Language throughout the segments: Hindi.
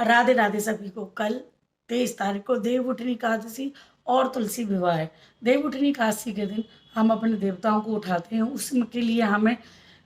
राधे राधे सभी को। कल 23 तारीख को देवउठनी एकादशी और तुलसी विवाह है। देवउठनी एकादशी के दिन हम अपने देवताओं को उठाते हैं। उसके लिए हमें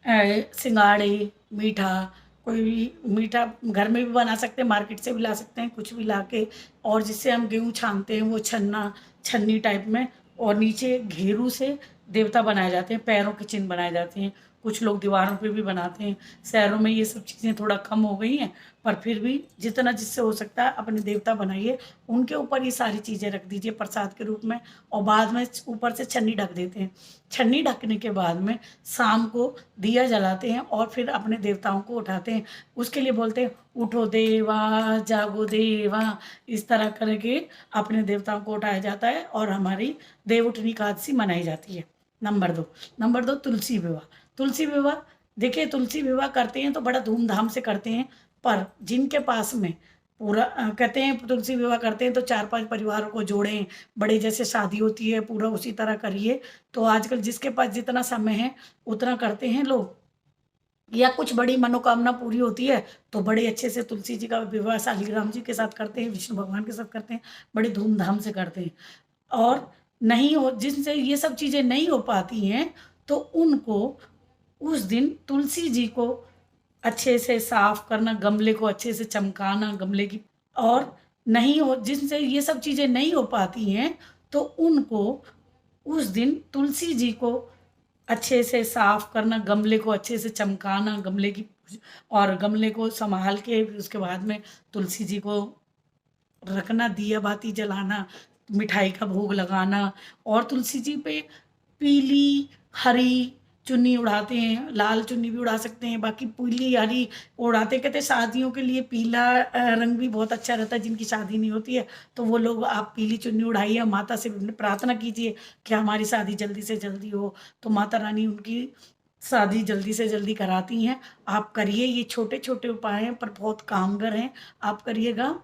सिंगाड़े, मीठा, कोई भी मीठा घर में भी बना सकते हैं, मार्केट से भी ला सकते हैं, कुछ भी ला के, और जिससे हम गेहूँ छानते हैं वो छन्नी टाइप में, और नीचे घेरू से देवता बनाए जाते हैं, पैरों के चिन्ह बनाए जाते हैं। कुछ लोग दीवारों पे भी बनाते हैं। शहरों में ये सब चीज़ें थोड़ा कम हो गई हैं, पर फिर भी जितना जिससे हो सकता है अपने देवता बनाइए, उनके ऊपर ये सारी चीज़ें रख दीजिए प्रसाद के रूप में, और बाद में ऊपर से छन्नी ढक देते हैं। छन्नी ढकने के बाद में शाम को दिया जलाते हैं और फिर अपने देवताओं को उठाते हैं। उसके लिए बोलते हैं, उठो देवा जागो देवा, इस तरह करके अपने देवताओं को उठाया जाता है और हमारी देवउठनी एकादशी मनाई जाती है। नंबर दो तुलसी विवाह। तुलसी विवाह, देखिए तुलसी विवाह करते हैं तो बड़ा धूमधाम से करते हैं, पर जिनके पास में पूरा कहते हैं तुलसी विवाह करते हैं तो 4-5 परिवारों को जोड़ें, बड़े जैसे शादी होती है पूरा उसी तरह करिए। तो आजकल जिसके पास जितना समय है उतना करते हैं लोग, या कुछ बड़ी मनोकामना पूरी होती है तो बड़े अच्छे से तुलसी जी का विवाह शालिग्राम जी के साथ करते हैं, विष्णु भगवान के साथ करते हैं, बड़े धूमधाम से करते हैं। और नहीं हो, जिनसे ये सब चीज़ें नहीं हो पाती हैं तो उनको उस दिन तुलसी जी को अच्छे से साफ करना, गमले को अच्छे से चमकाना, गमले की, और नहीं हो, जिनसे ये सब चीज़ें नहीं हो पाती हैं तो उनको उस दिन तुलसी जी को अच्छे से साफ करना, गमले को अच्छे से चमकाना, गमले की, और गमले को संभाल के फिर उसके बाद में तुलसी जी को रखना, दिया बाती जलाना, मिठाई का भोग लगाना, और तुलसी जी पे पीली हरी चुन्नी उड़ाते हैं, लाल चुन्नी भी उड़ा सकते हैं, बाकी पीली हरी उड़ाते। कहते हैं शादियों के लिए पीला रंग भी बहुत अच्छा रहता है, जिनकी शादी नहीं होती है तो वो लोग आप पीली चुन्नी उड़ाइए, माता से प्रार्थना कीजिए कि हमारी शादी जल्दी से जल्दी हो, तो माता रानी उनकी शादी जल्दी से जल्दी कराती हैं। आप करिए, ये छोटे छोटे उपाय हैं पर बहुत कामगर हैं, आप करिएगा।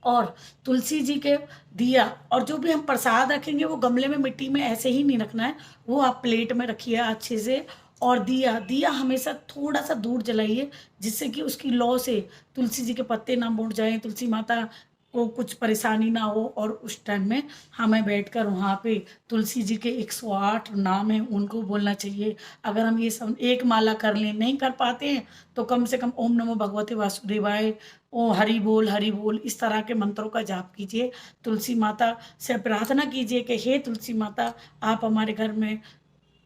और तुलसी जी के दिया, और जो भी हम प्रसाद रखेंगे वो गमले में मिट्टी में ऐसे ही नहीं रखना है, वो आप प्लेट में रखिए अच्छे से। और दिया दिया हमेशा थोड़ा सा दूर जलाइए, जिससे कि उसकी लौ से तुलसी जी के पत्ते ना मुड़ जाएं, तुलसी माता को कुछ परेशानी ना हो। और उस टाइम में हमें बैठकर वहाँ पे तुलसी जी के 108 नाम हैं उनको बोलना चाहिए। अगर हम ये सब एक माला कर लें, नहीं कर पाते हैं तो कम से कम ओम नमो भगवते वासुदेवाय, ओ हरि बोल, इस तरह के मंत्रों का जाप कीजिए। तुलसी माता से प्रार्थना कीजिए कि हे तुलसी माता, आप हमारे घर में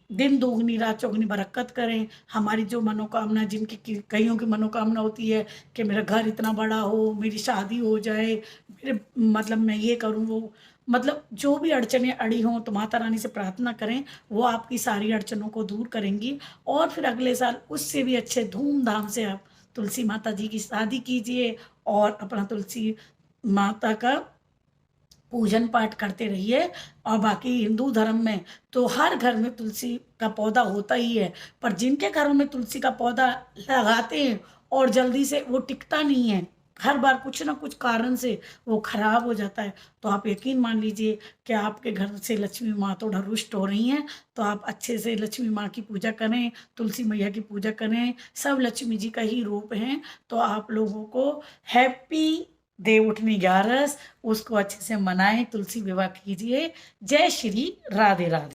दिन दोगुनी रात चौगुनी बरकत करें। हमारी जो मनोकामना, जिनकी कईयों की मनोकामना होती है कि मेरा घर इतना बड़ा हो, मेरी शादी हो जाए, मेरे मतलब मैं ये करूँ वो, मतलब जो भी अड़चनें अड़ी हों तो माता रानी से प्रार्थना करें, वो आपकी सारी अड़चनों को दूर करेंगी। और फिर अगले साल उससे भी अच्छे धूमधाम से आप तुलसी माता जी की शादी कीजिए और अपना तुलसी माता का पूजन पाठ करते रहिए। और बाकी हिंदू धर्म में तो हर घर में तुलसी का पौधा होता ही है, पर जिनके घरों में तुलसी का पौधा लगाते हैं और जल्दी से वो टिकता नहीं है, हर बार कुछ ना कुछ कारण से वो खराब हो जाता है, तो आप यकीन मान लीजिए कि आपके घर से लक्ष्मी माँ थोड़ा रुष्ट हो रही हैं। तो आप अच्छे से लक्ष्मी माँ की पूजा करें, तुलसी मैया की पूजा करें, सब लक्ष्मी जी का ही रूप हैं। तो आप लोगों को हैप्पी देवउठनी 11, उसको अच्छे से मनाएं, तुलसी विवाह कीजिए। जय श्री राधे राधे।